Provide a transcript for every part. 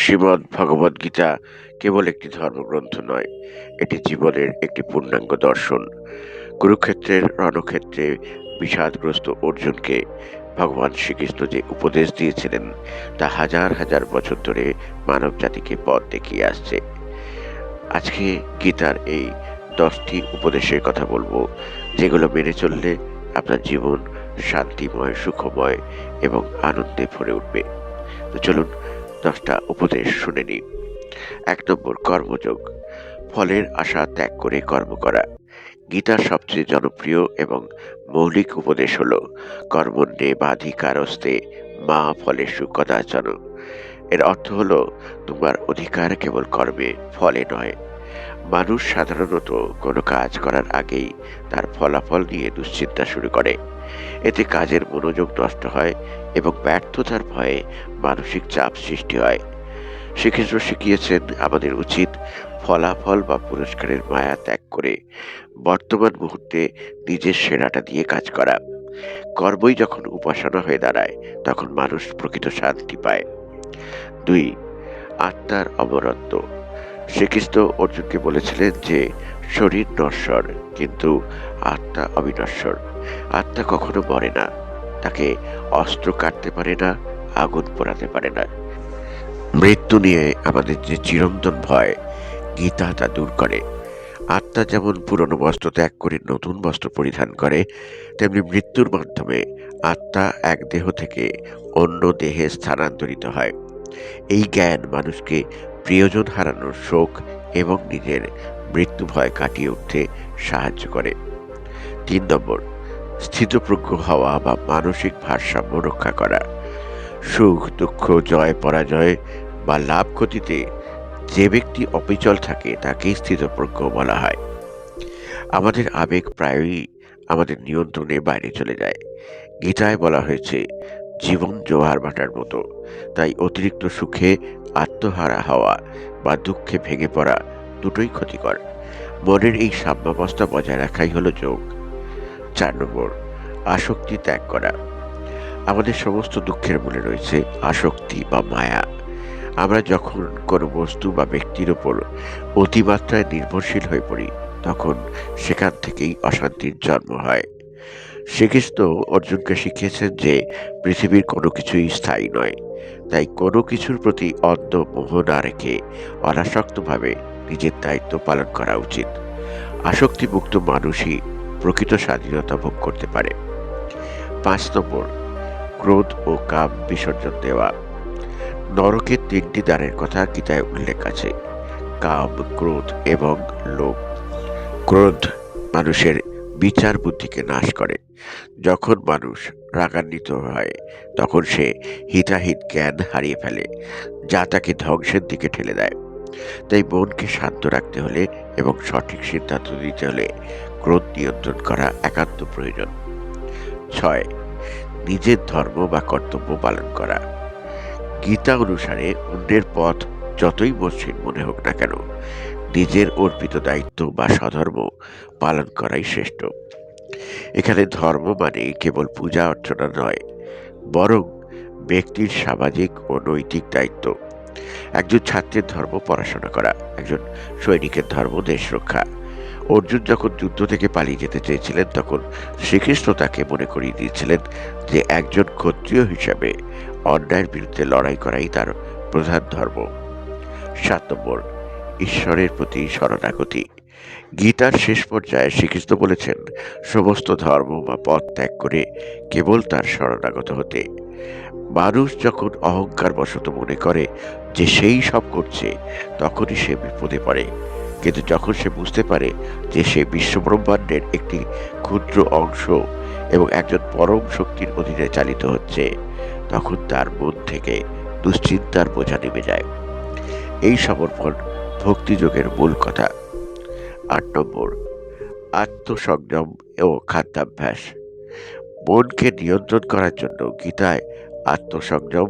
শ্রীমদ্ ভগবদ্গীতা কেবল একটি ধর্মগ্রন্থ নয়, এটি জীবনের একটি পূর্ণাঙ্গ দর্শন। কুরুক্ষেত্রের রণক্ষেত্রে বিষাদগ্রস্ত অর্জুনকে ভগবান শ্রীকৃষ্ণ যে উপদেশ দিয়েছিলেন তা হাজার হাজার বছর ধরে মানব জাতিকে পথ দেখিয়ে আসছে। আজকে গীতার এই 10টি উপদেশের কথা বলবো, যেগুলো মেনে চললে আপনার জীবন শান্তিময়, সুখময় এবং আনন্দে ভরে উঠবে। তো চলুন 10টা উপদেশ শুনে নিই। 1 নম্বর, কর্মযোগ। ফলের আশা ত্যাগ করে কর্ম করা। গীতার সবচেয়ে জনপ্রিয় এবং মৌলিক উপদেশ হল কর্মণ্যে বাধিকারস্তে মা ফলেষু কদাচন। এর অর্থ হল তোমার অধিকার কেবল কর্মে, ফলে নয়। মানুষ সাধারণত কোনো কাজ করার আগেই তার ফলাফল নিয়ে দুশ্চিন্তা শুরু করে। এতে কাজের মনোযোগ নষ্ট হয় এবং ব্যর্থতার ভয়ে মানসিক চাপ সৃষ্টি হয়। শ্রীকৃষ্ণ শিখিয়েছেন আমাদের উচিত ফলাফল বা পুরস্কারের মায়া ত্যাগ করে বর্তমান মুহূর্তে নিজের সেরাটা দিয়ে কাজ করা। কর্মই যখন উপাসনা হয়ে দাঁড়ায়, তখন মানুষ প্রকৃত শান্তি পায়। 2, আত্মার অমরত্ব। শ্রীকৃষ্ণ অর্জুনকে বলেছিলেন যে শরীর নশ্বর, কিন্তু আত্মা অবিনশ্বর। আত্মা কখনো মরে না, তাকে অস্ত্র কাটতে পারে না, আগুন পোড়াতে পারে না। মৃত্যু নিয়ে আমাদের যে চিরন্তন ভয়, গীতা তা দূর করে। আত্মা যেমন পুরনো বস্ত্র ত্যাগ করে নতুন বস্ত্র পরিধান করে, তেমনি মৃত্যুর মাধ্যমে আত্মা এক দেহ থেকে অন্য দেহে স্থানান্তরিত হয়। এই জ্ঞান মানুষকে প্রিয়জন হারানোর শোক এবং নিজের মৃত্যু ভয় কাটিয়ে উঠতে সাহায্য করে। 3 নম্বর, স্থিতপ্রজ্ঞ হওয়া বা মানসিক ভারসাম্য রক্ষা করা। সুখ দুঃখ, জয় পরাজয় বা লাভ ক্ষতিতে যে ব্যক্তি অবিচল থাকে তাকেই স্থিতপ্রজ্ঞ বলা হয়। আমাদের আবেগ প্রায়ই আমাদের নিয়ন্ত্রণের বাইরে চলে যায়। গীতায় বলা হয়েছে জীবন জোয়ার ভাটার মতো, তাই অতিরিক্ত সুখে আত্মহারা হওয়া বা দুঃখে ভেঙে পড়া দুটোই ক্ষতিকর। মনের এই সাম্যাবস্থা বজায় রাখাই হলো যোগ। 4 নম্বর, আসক্তি ত্যাগ করা। আমাদের সমস্ত দুঃখের মূলে রয়েছে আসক্তি বা মায়া। আমরা যখন কোনো বস্তু বা ব্যক্তির ওপর অতিমাত্রায় নির্ভরশীল হয়ে পড়ি, তখন সেখান থেকেই অশান্তির জন্ম হয়। শ্রীকৃষ্ণ অর্জুনকে শিখিয়েছেন যে পৃথিবীর কোনো কিছুই স্থায়ী নয়, তাই কোনো কিছুর প্রতি অন্ধ মোহ না রেখে অনাসক্তভাবে নিজের দায়িত্ব পালন করা উচিত। আসক্তিমুক্ত মানুষই প্রকৃত স্বাধীনতা ভোগ করতে পারে। 5 নম্বর, ক্রোধ ও কাম বিসর্জন দেওয়া। নরকের 3টি দ্বারের কথা গীতায় উল্লেখ আছে: কাম, ক্রোধ এবং লোভ। ক্রোধ মানুষের বিচার বুদ্ধিকে নাশ করে। যখন মানুষ রাগান্বিত হয়, তখন সে হিতাহিত জ্ঞান হারিয়ে ফেলে, যা তাকে ধ্বংসের দিকে ঠেলে দেয়। তাই মনকে শান্ত রাখতে হলে এবং সঠিক সিদ্ধান্ত নিতে হলে ক্রোধ নিয়ন্ত্রণ করা একান্ত প্রয়োজন। 6, নিজের ধর্ম বা কর্তব্য পালন করা। গীতা অনুসারে অন্যের পথ যতই মসৃণ মনে হোক না কেন, নিজের অর্পিত দায়িত্ব বা স্বধর্ম পালন করাই শ্রেষ্ঠ। এখানে ধর্ম মানে কেবল পূজা অর্চনা নয়, বরং ব্যক্তির সামাজিক ও নৈতিক দায়িত্ব। একজন ছাত্রের ধর্ম পড়াশোনা করা, একজন সৈনিকের ধর্ম দেশ রক্ষা। অর্জুন যখন যুদ্ধ থেকে পালিয়ে যেতে চেয়েছিলেন, তখন শ্রীকৃষ্ণ তাকে মনে করিয়ে দিয়েছিলেন যে একজন ক্ষত্রিয় হিসাবে অন্যায়ের বিরুদ্ধে লড়াই করাই তার প্রধান ধর্ম। 7 নম্বর, ঈশ্বরের প্রতি শরণাগতি। গীতার শেষ পর্যায়ে শ্রীকৃষ্ণ বলেছেন সমস্ত ধর্ম বা পথ ত্যাগ করে কেবল তার শরণাগত হতে। মানুষ যখন অহংকার বশত মনে করে যে সেই সব করছে, তখনই সে বিপদে পড়ে। কিন্তু যখন সে বুঝতে পারে যে সে বিশ্বব্রহ্মাণ্ডের একটি ক্ষুদ্র অংশ এবং একজন পরম শক্তির অধীনে চালিত হচ্ছে, তখন তার মন থেকে দুশ্চিন্তার বোঝা নেমে যায়। এই সমর্পণ ভক্তিযোগের মূল কথা। 8 নম্বর, আত্মসংযম ও খাদ্যাভ্যাস। মনকে নিয়ন্ত্রণ করার জন্য গীতায় আত্মসংযম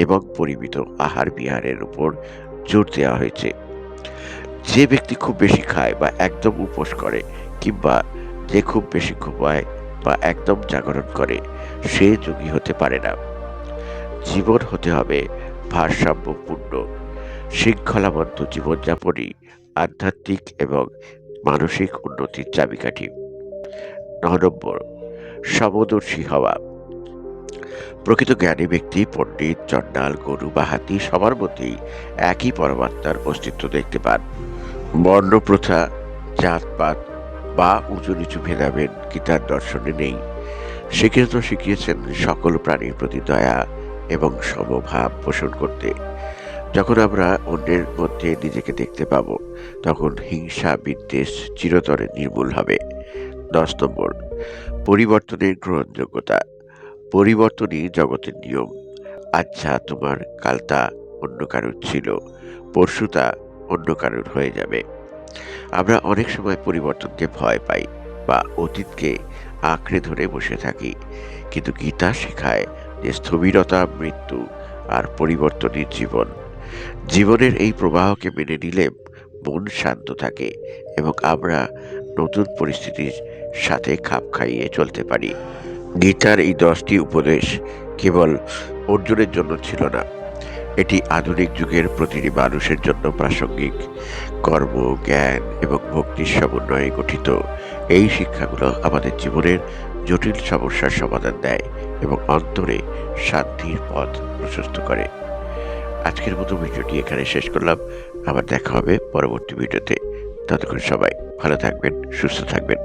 এবং পরিমিত আহার বিহারের উপর জোর দেওয়া হয়েছে। যে ব্যক্তি খুব বেশি খায় বা একদম উপোস করে, কিংবা যে খুব বেশি ঘুমায় বা একদম জাগরণ করে, সে যোগী হতে পারে না। জীবন হতে হবে ভারসাম্যপূর্ণ, শৃঙ্খলাবদ্ধ জীবনযাপনই আধ্যাত্মিক এবং মানসিক উন্নতির চাবিকাঠি। ৯ নম্বর, সমদর্শী হওয়া। প্রকৃত জ্ঞানী ব্যক্তি, পণ্ডিত, চণ্ডাল, গরু বা হাতি সবার মধ্যেই একই পরমাত্মার অস্তিত্ব দেখতে পান। বর্ণপ্রথা, জাতপাত বা উঁচু নিচু ভেদাভেদ গীতার দর্শনে নেই। শ্রীকৃষ্ণ শিখিয়েছেন সকল প্রাণীর প্রতি দয়া এবং সমভাব পোষণ করতে। যখন আমরা অন্যের মধ্যে নিজেকে দেখতে পাব, তখন হিংসা বিদ্বেষ চিরতরে নির্মূল হবে। ১০ নম্বর, পরিবর্তনের গ্রহণযোগ্যতা। পরিবর্তনই জগতের নিয়ম। আচ্ছা, তোমার কাল তা অন্য কারোর ছিল, পরশু তা অন্য কারোর হয়ে যাবে। আমরা অনেক সময় পরিবর্তনকে ভয় পাই বা অতীতকে আঁকড়ে ধরে বসে থাকি, কিন্তু গীতা শেখায় যে স্থবিরতা মৃত্যু আর পরিবর্তনই জীবন। জীবনের এই প্রবাহকে মেনে নিলে মন শান্ত থাকে এবং আমরা নতুন পরিস্থিতির সাথে খাপ খাইয়ে চলতে পারি। গীতার এই 10টি উপদেশ কেবল অর্জুনের জন্য ছিল না, এটি আধুনিক যুগের প্রতিটি মানুষের জন্য প্রাসঙ্গিক। কর্ম, জ্ঞান এবং ভক্তির সমন্বয়ে গঠিত এই শিক্ষাগুলো আমাদের জীবনের জটিল সমস্যার সমাধান দেয় এবং অন্তরে শান্তির পথ প্রশস্ত করে। আজকের মতো ভিডিওটি এখানে শেষ করলাম। আবার দেখা হবে পরবর্তী ভিডিওতে। ততক্ষণ সবাই ভালো থাকবেন, সুস্থ থাকবেন।